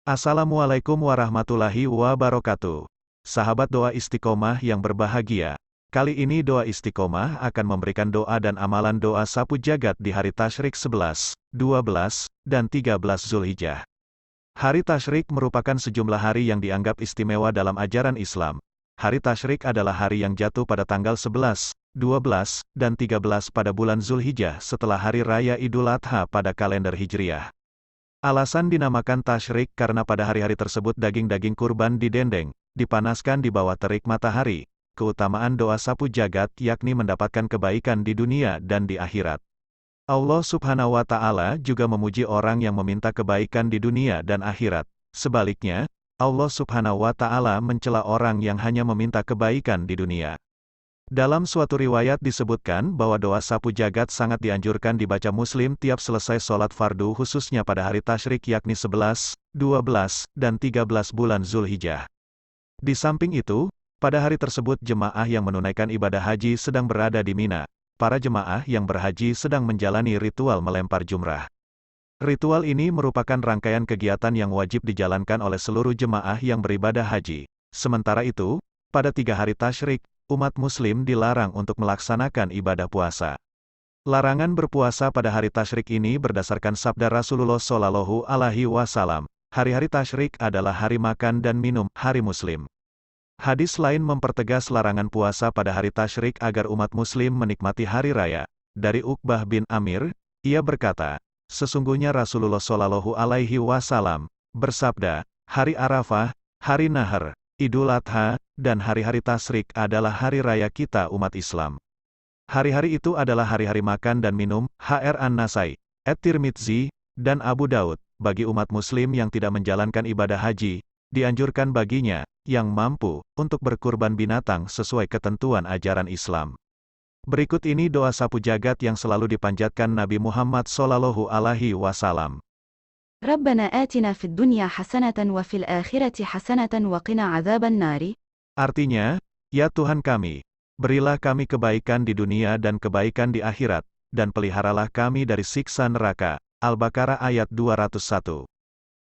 Assalamualaikum warahmatullahi wabarakatuh. Sahabat doa istiqomah yang berbahagia. Kali ini doa istiqomah akan memberikan doa dan amalan doa sapu jagat di hari tasyrik 11, 12, dan 13 Zulhijjah. Hari tasyrik merupakan sejumlah hari yang dianggap istimewa dalam ajaran Islam. Hari tasyrik adalah hari yang jatuh pada tanggal 11, 12, dan 13 pada bulan Zulhijjah setelah hari raya Idul Adha pada kalender Hijriah. Alasan dinamakan tasyrik karena pada hari-hari tersebut daging-daging kurban didendeng, dipanaskan di bawah terik matahari. Keutamaan doa sapu jagat yakni mendapatkan kebaikan di dunia dan di akhirat. Allah Subhanahu wa Ta'ala juga memuji orang yang meminta kebaikan di dunia dan akhirat. Sebaliknya, Allah Subhanahu wa Ta'ala mencela orang yang hanya meminta kebaikan di dunia. Dalam suatu riwayat disebutkan bahwa doa sapu jagat sangat dianjurkan dibaca muslim tiap selesai sholat fardu khususnya pada hari tasyrik yakni 11, 12, dan 13 bulan Zulhijjah. Di samping itu, pada hari tersebut jemaah yang menunaikan ibadah haji sedang berada di Mina. Para jemaah yang berhaji sedang menjalani ritual melempar jumrah. Ritual ini merupakan rangkaian kegiatan yang wajib dijalankan oleh seluruh jemaah yang beribadah haji. Sementara itu, pada 3 hari tasyrik, umat muslim dilarang untuk melaksanakan ibadah puasa. Larangan berpuasa pada hari tasyrik ini berdasarkan sabda Rasulullah Shallallahu Alaihi Wasallam. Hari-hari tasyrik adalah hari makan dan minum, hari muslim. Hadis lain mempertegas larangan puasa pada hari tasyrik agar umat muslim menikmati hari raya. Dari Uqbah bin Amir, ia berkata, sesungguhnya Rasulullah Shallallahu Alaihi Wasallam bersabda, hari Arafah, hari Nahar, Idul Adha, dan hari-hari tasyrik adalah hari raya kita umat Islam. Hari-hari itu adalah hari-hari makan dan minum, Hr. An-Nasai, At-Tirmidzi, dan Abu Daud. Bagi umat muslim yang tidak menjalankan ibadah haji, dianjurkan baginya, yang mampu, untuk berkurban binatang sesuai ketentuan ajaran Islam. Berikut ini doa sapu jagat yang selalu dipanjatkan Nabi Muhammad Shallallahu Alaihi Wasallam. ربنا آتنا في الدنيا حسنة وفي الآخرة حسنة وقنا عذاب النار. Artinya, ya Tuhan kami, berilah kami kebaikan di dunia dan kebaikan di akhirat, dan peliharalah kami dari siksa neraka. Al-Baqarah ayat 201.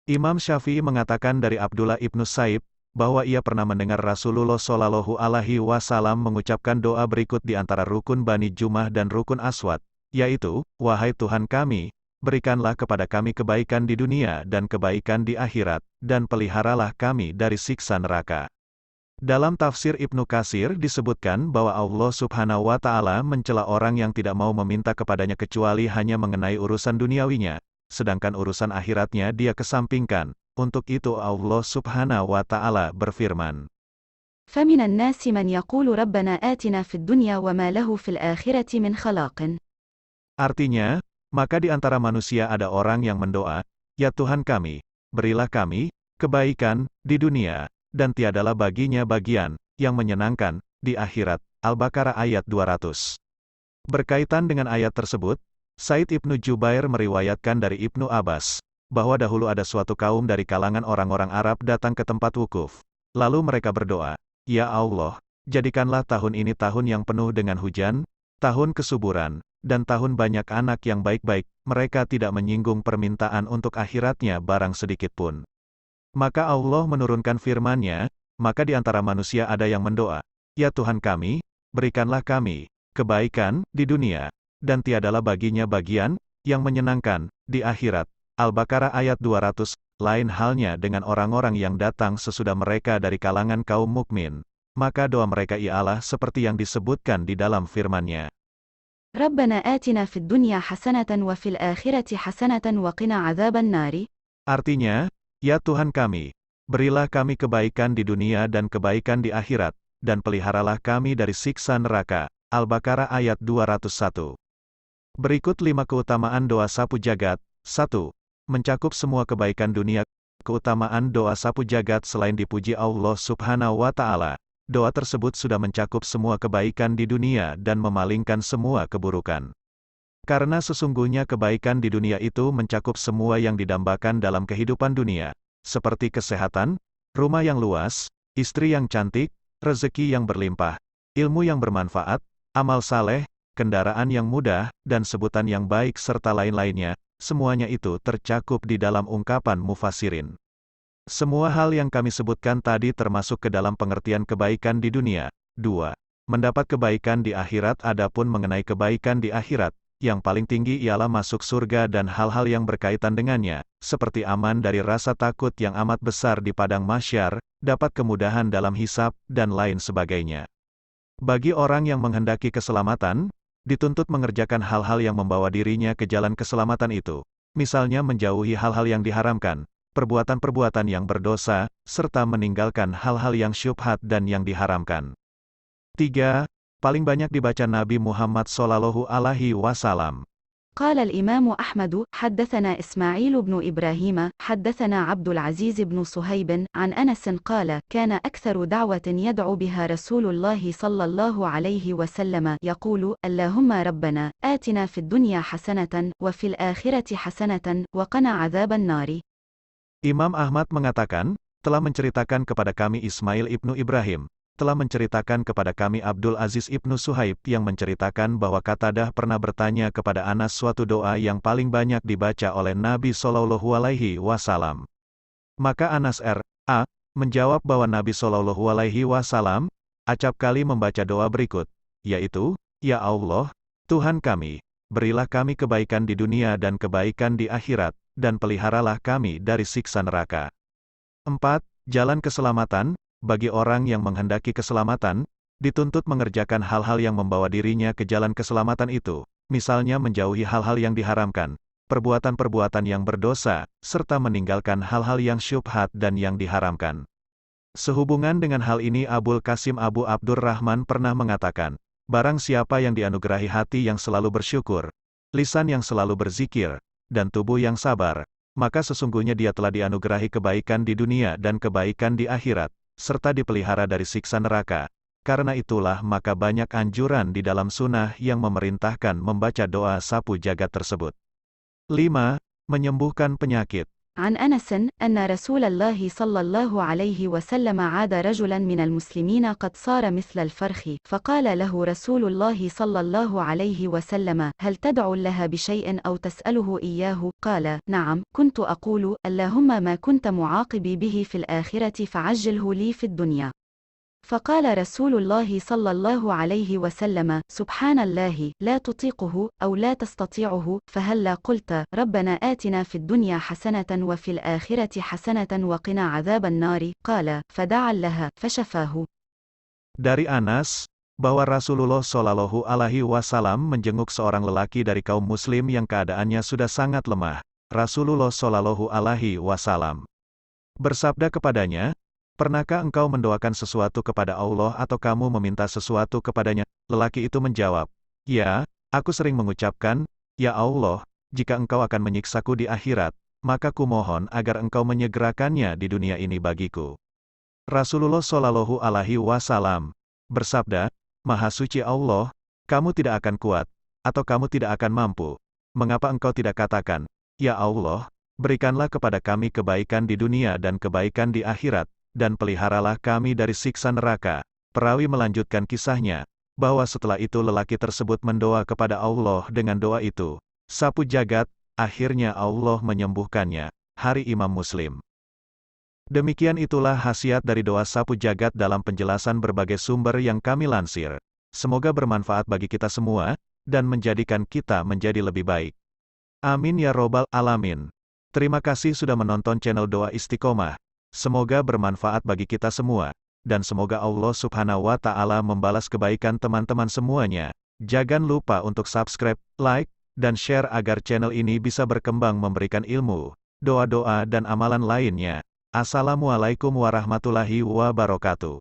Imam Syafi'i mengatakan dari Abdullah ibnu Saib, bahwa ia pernah mendengar Rasulullah Shallallahu Alaihi Wasallam mengucapkan doa berikut di antara rukun Bani Jumah dan rukun Aswad, yaitu, wahai Tuhan kami, berikanlah kepada kami kebaikan di dunia dan kebaikan di akhirat, dan peliharalah kami dari siksa neraka. Dalam tafsir Ibnu Katsir disebutkan bahwa Allah Subhanahu wa Ta'ala mencela orang yang tidak mau meminta kepadanya kecuali hanya mengenai urusan duniawinya, sedangkan urusan akhiratnya dia kesampingkan. Untuk itu Allah Subhanahu wa Ta'ala berfirman, فمن الناس من يقول ربنا آتنا في الدنيا وما له في الآخرة من خلاق. Artinya, maka di antara manusia ada orang yang mendoa, ya Tuhan kami, berilah kami kebaikan di dunia, dan tiadalah baginya bagian yang menyenangkan di akhirat. Al-Baqarah ayat 200. Berkaitan dengan ayat tersebut, Said Ibnu Jubair meriwayatkan dari Ibnu Abbas, bahwa dahulu ada suatu kaum dari kalangan orang-orang Arab datang ke tempat wukuf. Lalu mereka berdoa, ya Allah, jadikanlah tahun ini tahun yang penuh dengan hujan, tahun kesuburan, dan tahun banyak anak yang baik-baik. Mereka tidak menyinggung permintaan untuk akhiratnya barang sedikit pun. Maka Allah menurunkan firman-Nya, maka di antara manusia ada yang mendoa, ya Tuhan kami, berikanlah kami kebaikan di dunia, dan tiadalah baginya bagian yang menyenangkan di akhirat. Al-Baqarah ayat 200. Lain halnya dengan orang-orang yang datang sesudah mereka dari kalangan kaum mukmin, maka doa mereka ialah seperti yang disebutkan di dalam firman-Nya. ربنا آتنا في الدنيا حسنة وفي الآخرة حسنة وقنا عذاب النار. Artinya, ya Tuhan kami, berilah kami kebaikan di dunia dan kebaikan di akhirat, dan peliharalah kami dari siksa neraka. Al-Baqarah ayat 201. Berikut 5 keutamaan doa sapu jagat. 1. Mencakup semua kebaikan dunia. Keutamaan doa sapu jagat selain dipuji Allah Subhanahu wa Ta'ala, doa tersebut sudah mencakup semua kebaikan di dunia dan memalingkan semua keburukan. Karena sesungguhnya kebaikan di dunia itu mencakup semua yang didambakan dalam kehidupan dunia, seperti kesehatan, rumah yang luas, istri yang cantik, rezeki yang berlimpah, ilmu yang bermanfaat, amal saleh, kendaraan yang mudah, dan sebutan yang baik serta lain-lainnya, semuanya itu tercakup di dalam ungkapan mufassirin. Semua hal yang kami sebutkan tadi termasuk ke dalam pengertian kebaikan di dunia. 2. Mendapat kebaikan di akhirat. Adapun mengenai kebaikan di akhirat, yang paling tinggi ialah masuk surga dan hal-hal yang berkaitan dengannya, seperti aman dari rasa takut yang amat besar di padang mahsyar, dapat kemudahan dalam hisab, dan lain sebagainya. Bagi orang yang menghendaki keselamatan, dituntut mengerjakan hal-hal yang membawa dirinya ke jalan keselamatan itu, misalnya menjauhi hal-hal yang diharamkan, perbuatan-perbuatan yang berdosa, serta meninggalkan hal-hal yang syubhat dan yang diharamkan. 3. Paling banyak dibaca Nabi Muhammad SAW. قال الإمام أحمد حدثنا إسماعيل بن إبراهيم حدثنا عبد العزيز بن صهيب عن أنس قال كان أكثر دعوة يدعو بها رسول الله صلى الله عليه وسلم يقول اللهم ربنا آتنا في الدنيا حسنة وفي الآخرة حسنة وقنا عذاب النار. Imam Ahmad mengatakan, telah menceritakan kepada kami Ismail ibnu Ibrahim, telah menceritakan kepada kami Abdul Aziz ibnu Suhaib yang menceritakan bahwa Qatadah pernah bertanya kepada Anas suatu doa yang paling banyak dibaca oleh Nabi Shallallahu Alaihi Wasallam. Maka Anas R.A. menjawab bahwa Nabi Shallallahu Alaihi Wasallam acap kali membaca doa berikut, yaitu, Ya Allah, Tuhan kami, berilah kami kebaikan di dunia dan kebaikan di akhirat, dan peliharalah kami dari siksa neraka. 4. Jalan keselamatan. Bagi orang yang menghendaki keselamatan, dituntut mengerjakan hal-hal yang membawa dirinya ke jalan keselamatan itu, misalnya menjauhi hal-hal yang diharamkan, perbuatan-perbuatan yang berdosa, serta meninggalkan hal-hal yang syubhat dan yang diharamkan. Sehubungan dengan hal ini Abul Qasim Abu Abdurrahman pernah mengatakan, barang siapa yang dianugerahi hati yang selalu bersyukur, lisan yang selalu berzikir, dan tubuh yang sabar, maka sesungguhnya dia telah dianugerahi kebaikan di dunia dan kebaikan di akhirat, serta dipelihara dari siksa neraka. Karena itulah maka banyak anjuran di dalam sunnah yang memerintahkan membaca doa sapu jagat tersebut. 5. Menyembuhkan penyakit. عن أنس أن رسول الله صلى الله عليه وسلم عاد رجلا من المسلمين قد صار مثل الفرخ فقال له رسول الله صلى الله عليه وسلم هل تدعو لها بشيء أو تسأله إياه قال نعم كنت أقول اللهم ما كنت معاقبي به في الآخرة فعجله لي في الدنيا فقال رسول الله صلى الله عليه وسلم سبحان الله لا تطيقه أو لا تستطيعه فهلا قلت ربنا آتنا في الدنيا حسنة وفي الآخرة حسنة وقنا عذاب النار قال فدعا لها فشفاه. Dari Anas, bahwa Rasulullah Shallallahu Alaihi Wasallam menjenguk seorang lelaki dari kaum muslim yang keadaannya sudah sangat lemah. Rasulullah Shallallahu Alaihi Wasallam bersabda kepadanya, pernahkah engkau mendoakan sesuatu kepada Allah atau kamu meminta sesuatu kepadanya? Lelaki itu menjawab, ya, aku sering mengucapkan, ya Allah, jika engkau akan menyiksaku di akhirat, maka kumohon agar engkau menyegerakannya di dunia ini bagiku. Rasulullah Shallallahu Alaihi Wasallam bersabda, Maha suci Allah, kamu tidak akan kuat, atau kamu tidak akan mampu. Mengapa engkau tidak katakan, ya Allah, berikanlah kepada kami kebaikan di dunia dan kebaikan di akhirat, dan peliharalah kami dari siksa neraka. Perawi melanjutkan kisahnya, bahwa setelah itu lelaki tersebut mendoa kepada Allah dengan doa itu, sapu jagat, akhirnya Allah menyembuhkannya. Hari Imam Muslim. Demikian itulah khasiat dari doa sapu jagat dalam penjelasan berbagai sumber yang kami lansir. Semoga bermanfaat bagi kita semua, dan menjadikan kita menjadi lebih baik. Amin ya robbal alamin. Terima kasih sudah menonton channel Doa Istiqomah. Semoga bermanfaat bagi kita semua, dan semoga Allah Subhanahu wa Ta'ala membalas kebaikan teman-teman semuanya. Jangan lupa untuk subscribe, like, dan share agar channel ini bisa berkembang memberikan ilmu, doa-doa dan amalan lainnya. Assalamualaikum warahmatullahi wabarakatuh.